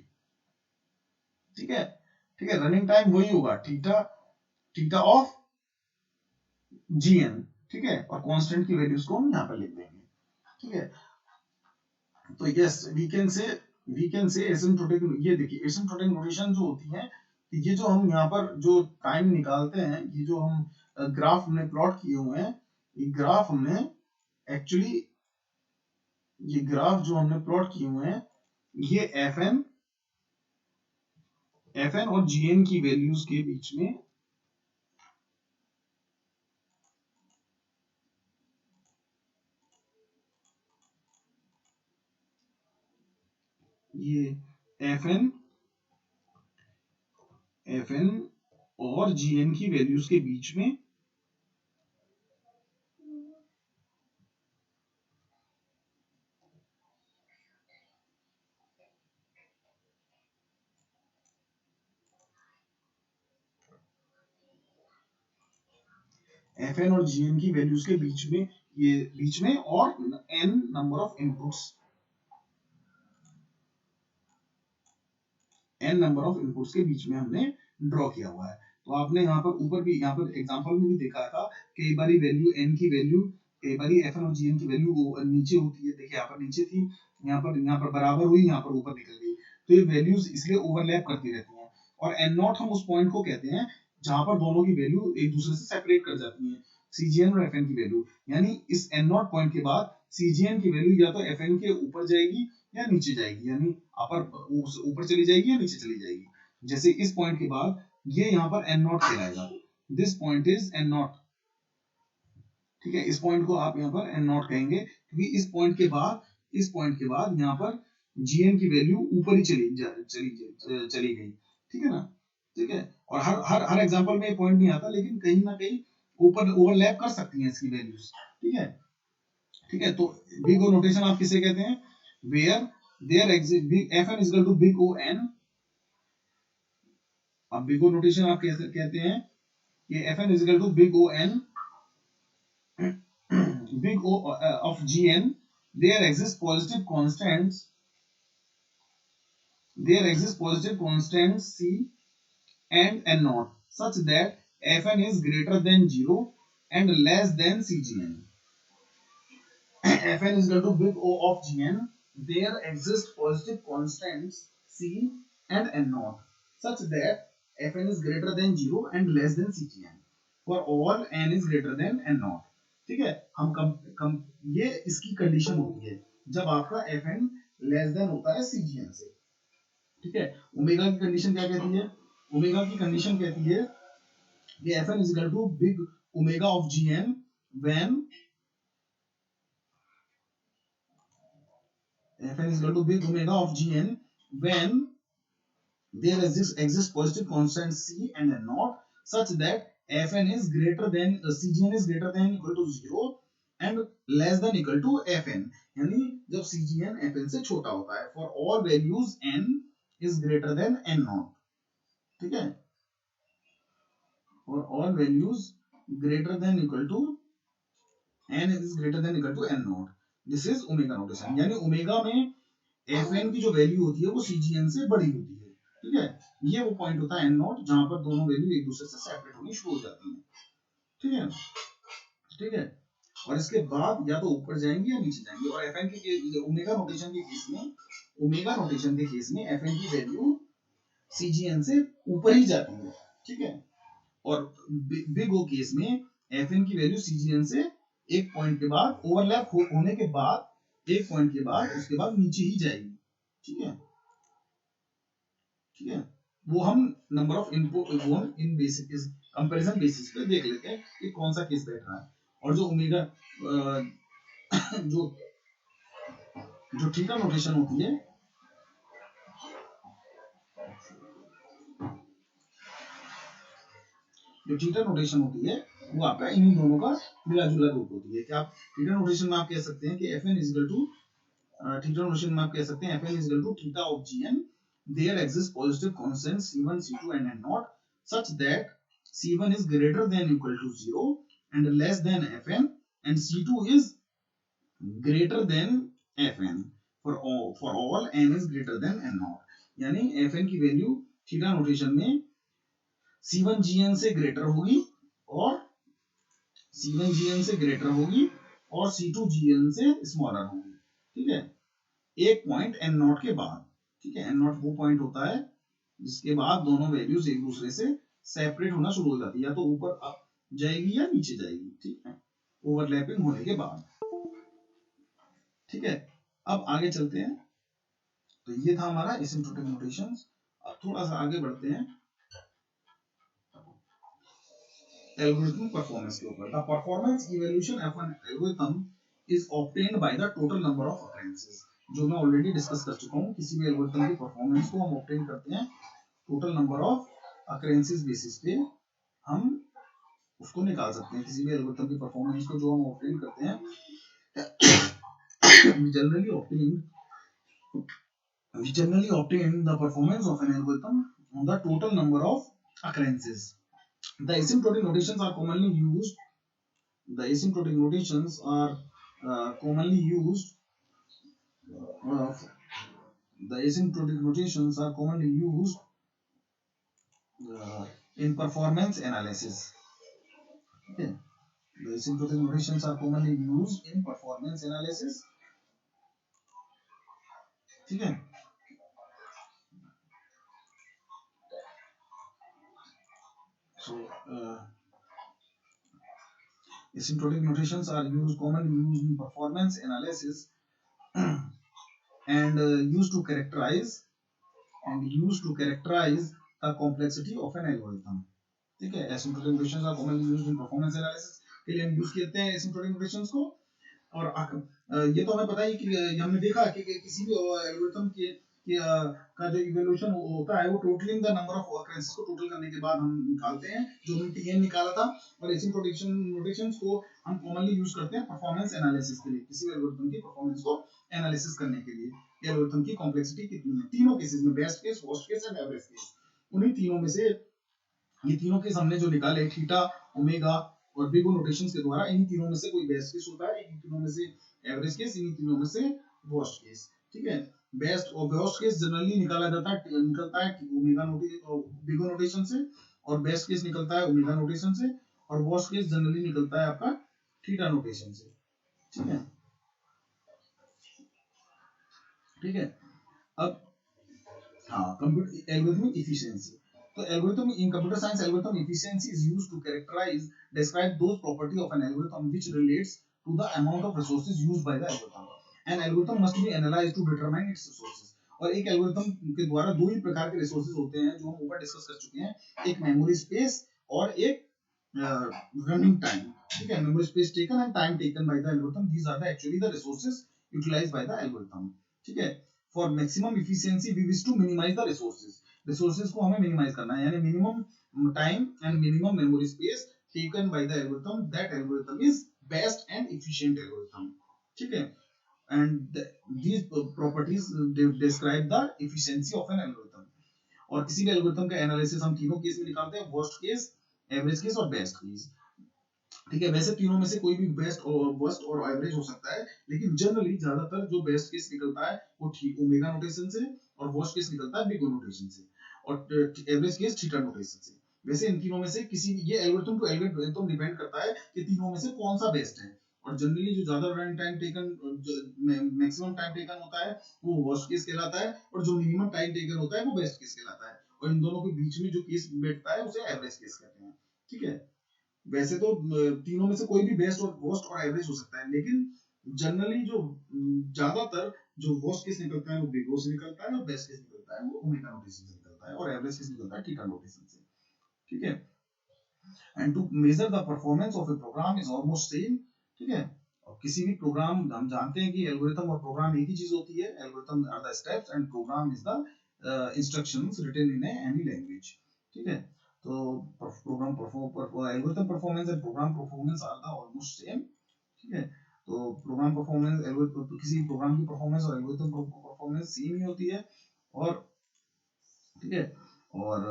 ठीक है, ठीक है, रनिंग टाइम वही होगा थीटा ऑफ gn, ठीक है, और कांस्टेंट की वैल्यूज को हम यहाँ पर लिख देंगे, ठीक है, तो yes we can say asymptotic, ये देखिए एसिम्प्टोटिक नोटेशन जो होती है ये जो हम यहाँ पर जो टाइम निकालते हैं, ये जो हम ग्राफ हमने प्लॉट किए हुए हैं, ये ग्राफ हमने एक्चुअली, ये ग्राफ जो हमने प्लॉट किए हुए हैं, ये एफ एन और जी एन की वैल्यूज के बीच में, ये एफ एन और जी एन की वैल्यूज के बीच में एफ एन और जी एन की वैल्यूज के बीच में, ये बीच में, और n number of inputs, n number of inputs के बीच में हमने ड्रॉ किया हुआ है। तो आपने यहाँ पर ऊपर भी, यहाँ पर एग्जांपल में भी देखा था, कई बारी वैल्यू एन की वैल्यू, कई बारी एफ एन और जी एन की वैल्यू नीचे होती है। देखिए यहाँ पर नीचे थी, यहाँ पर बराबर हुई, यहाँ पर ऊपर निकल गई। तो ये वैल्यूज इसलिए ओवरलैप करती रहती हैं। और एन नॉट हम उस पॉइंट को कहते हैं जहां पर दोनों की वैल्यू एक दूसरे से सेपरेट कर जाती है, सीजीएन और एफएन की वैल्यू। यानी इस एन नॉट पॉइंट के बाद सीजीएन की वैल्यू या तो एफएन के ऊपर जाएगी या नीचे जाएगी, यानी अपर ऊपर चली जाएगी या नीचे चली जाएगी। जैसे इस पॉइंट के बाद ये यहाँ पर एन नॉट कहलाएगा, this point is an not. ठीक है, इस पॉइंट को आप यहाँ पर एन नॉट कहेंगे, क्योंकि इस पॉइंट के बाद, इस पॉइंट के बाद यहाँ पर जीएन की वैल्यू ऊपर ही चली गई। ठीक है ना? ठीक है, और हर हर हर एग्जांपल में ये पॉइंट नहीं आता, लेकिन कहीं ना कहीं ऊपर ओवरलैप कर सकती हैं इसकी वैल्यूज। ठीक है, ठीक है। तो बिग ओ नोटेशन आप किसे कहते हैं? Where there exist big F N is equal to big O N. अब बिग ओ नोटेशन आप कैसे कहते हैं कि F N is equal to big O N, big O of Gn, there exist positive constants, there exist positive constants C and N naught such that Fn is greater than 0 and less than Cgn. Fn is equal to big O of Gn, there exist positive constants C and N naught such that Fn is greater than 0 and less than Cgn for all n is greater than N naught. ठीक है, हम कम ये इसकी condition होती है जब आपका F N less than होता है सीजीएन से। ठीक है, ओमेगा की कंडीशन क्या कहती है? ओमेगा की कंडीशन कहती है कि F N is equal to big omega of G N when F N is equal to big omega of G N when there exists positive constant c and n naught such that fn is greater than cgn is greater than equal to 0 and less than equal to fn। यानी जब cgn fn से छोटा होता है for all values n is greater than n naught। ठीक है, for all values greater than equal to n is greater than equal to n naught, this is omega notation। यानी omega में fn की जो वैल्यू होती है वो cgn से बड़ी होती है। ठीक है, ये वो पॉइंट होता है एन नॉट जहां पर दोनों वैल्यू एक दूसरे से सेपरेट होनी शुरू हो जाती हैं। ठीक है, ठीक है, और इसके बाद या तो ऊपर जाएंगे या नीचे जाएंगे। और एफएन के ओमेगा नोटेशन के केस में, ओमेगा नोटेशन के केस में एफएन की वैल्यू सीजीएन से ऊपर ही जाती है। ठीक है, और बिग ओ केस में एफएन की वैल्यू सीजीएन से एक पॉइंट के बाद ओवरलैप होने के बाद, एक पॉइंट के बाद उसके बाद नीचे ही जाएगी। ठीक है, ठीक है, वो हम नंबर ऑफ इनपुट, वो हम इन बेसिक कंपैरिजन बेसिस पे देख लेते हैं कि कौन सा केस बैठ रहा है। और जो ओमेगा जो जो थीटा नोटेशन होती है, जो थीटा नोटेशन होती है वो आपका इन दोनों का मिला जुला रूप होती है। क्या आप थीटा नोटेशन में आप कह सकते हैं कि Fn is equal to theta notation में आप कह सकते हैं Fn is equal to theta of Gn, there exists positive constants C1 C2 and N naught such that C1 is greater than equal to 0 and less than Fn and C2 is greater than Fn for all n is greater than N naught। यानी Fn की value theta notation में C1 Gn से greater होगी और C1 Gn से greater होगी और C2 Gn से स्मॉलर होगी। ठीक है, एक पॉइंट N नॉट के बाद। ठीक है, N नॉट वो पॉइंट होता है जिसके बाद दोनों वैल्यूज एक दूसरे से सेपरेट होना शुरू हो जाती है, या तो ऊपर अप जाएगी या नीचे जाएगी, ठीक है, ओवरलैपिंग होने के बाद। ठीक है, अब आगे चलते हैं। तो ये था हमारा एसिम्प्टोटिक नोटेशंस। अब थोड़ा सा आगे बढ़ते हैं एल्गोरिथम परफॉर्मेंस के ऊपर। The performance evaluation of an algorithm is obtained by the total number of occurrences, जो मैं ऑलरेडी डिस्कस कर चुका हूं। किसी भी एल्गोरिथम की परफॉर्मेंस को हम ऑब्टेन करते हैं total number of occurrences basis पे हम उसको निकाल सकते हैं। किसी भी एल्गोरिथम की परफॉर्मेंस को जो हम ऑब्टेन करते हैं, we generally obtain the performance of an algorithm on the total number of occurrences. The asymptotic notations are commonly used. The asymptotic notations are commonly used. Uh, the asymptotic notations are commonly used in performance analysis. Okay. The asymptotic notations are commonly used in performance analysis. ठीक है, so asymptotic notations are commonly used in performance analysis and used to characterize the complexity of an algorithm. ठीक है, asymptotic notations are commonly used in performance analysis के लिए हम use करते हैं asymptotic notations को। और ये तो हमें पता ही कि हमने देखा कि किसी भी एल्गोरिथम का जो इवैल्यूएशन होता है वो totalling the number of occurrences को टोटल करने के बाद हम निकालते हैं, जो हमने टीएन निकाला था। और एसिम्प्टोटिक नोटेशंस को हम कॉमनली यूज करते हैं परफॉर्मेंस एनालिसिस के लिए, किसी भी एल्गोरिथम की परफॉर्मेंस को एनालिसिस करने के लिए। एल्गोरिथम की कॉम्प्लेक्सिटी कितनी है, तीनों केसेस में, best case, worst case and average case. उन्हीं तीनों में से ये तीनों केस हमने जो निकाले, थीटा, ओमेगा और बिगो नोटेशंस के द्वारा, इन तीनों में से कोई बेस्ट केस होता है, इन तीनों में से एवरेज केस, इन तीनों में से वर्स्ट केस। ठीक है, बेस्ट और वर्स्ट केस जनरली निकलता है ओमेगा बिगो नोटेशन से, और बेस्ट केस निकलता है ओमेगा नोटेशन से, और वर्स्ट केस जनरली निकलता है आपका थीटा नोटेशन से। ठीक है, ठीक है। अब हाँ, कंप्यूटर एल्गोरिथमिक एफिशिएंसी। तो algorithm in computer science, algorithm efficiency is used to describe those property of an algorithm which relates to the amount of resources used by the algorithm. An algorithm must be analyzed to determine its resources. और एक algorithm के द्वारा दो ही प्रकार के resources होते हैं जो हम ऊपर डिस्कस कर चुके हैं, एक मेमोरी स्पेस और एक रनिंग टाइम। ठीक है, memory space taken and time taken by the algorithm, these are the actually the resources utilized by the algorithm. ठीक है, for maximum efficiency we wish to minimize the resources को हमें minimise करना है, यानी minimum time and minimum memory space taken by the algorithm, that algorithm is best and efficient algorithm. ठीक है, and these properties describe the efficiency of an algorithm. और किसी भी एल्गोरिथम का एनालिसिस हम तीनों केस में निकालते हैं, वर्स्ट केस, एवरेज केस और बेस्ट केस। ठीक है, वैसे तीनों में से कोई भी बेस्ट और वर्स्ट और एवरेज हो सकता है, लेकिन जनरली ज्यादातर जो बेस्ट केस निकलता है वो ओमेगा नोटेशन से, और वर्स्ट केस निकलता है बिग नोटेशन से, और एवरेज केस थीटा नोटेशन से। वैसे इन तीनों में से किसी, ये एल्गोरिथम टू एल्गोरिथम डिपेंड करता है कि तीनों में से कौन सा बेस्ट है। और जनरली जो ज्यादा run time taken, maximum time taken होता है वो वर्स्ट केस कहलाता है, और जो मिनिमम टाइम टेकन होता है वो बेस्ट केस कहलाता है, और इन दोनों के बीच में जो केस बैठता है उसे एवरेज केस कहते हैं। ठीक है, वैसे तो तीनों में से कोई भी बेस्ट और वर्स्ट और एवरेज हो सकता है, लेकिन जनरली जो ज्यादातर जो वर्स्ट केस निकलता है वो बिग O से निकलता है, और बेस्ट केस निकलता है वो ओमेगा नोटेशन से निकलता है, और एवरेज केस निकलता है थीटा नोटेशन से। ठीक है, and to measure the performance of a program is almost same. ठीक है, और किसी भी प्रोग्राम, हम जानते हैं कि एल्गोरिथम और प्रोग्राम एक ही चीज होती है। Algorithm are the steps and program is the instructions written in any language. ठीक है, तो program algorithm performance and program performance are the almost same. ठीक है, तो प्रोग्राम परफॉर्मेंस, एल्गोरिथम, किसी प्रोग्राम की परफॉर्मेंस और एल्गोरिथम परफॉर्मेंस सेम ही होती है। और ठीक है, और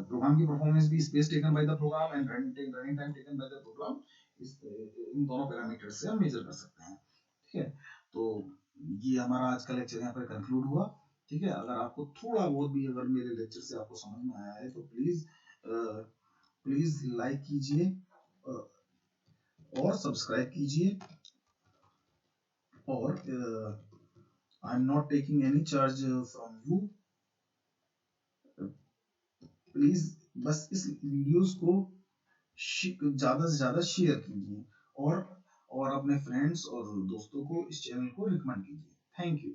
प्रोग्राम की परफॉर्मेंस भी space taken by the program and running time taken by the program, इन दोनों पैरामीटर्स से हम मेजर कर सकते हैं। ठीक है, तो ये हमारा आज का लेक्चर यहाँ पर कंक्लूड हुआ। ठीक है, अगर आपको थोड़ा बहुत भी अगर मेरे लेक्चर से आपको समझ में आया है तो प्लीज लाइक कीजिए और सब्सक्राइब कीजिए, और I am not taking any charge from you. Please बस इस वीडियोस को ज्यादा से ज्यादा शेयर कीजिए और अपने फ्रेंड्स और दोस्तों को इस चैनल को रिकमेंड कीजिए। Thank you.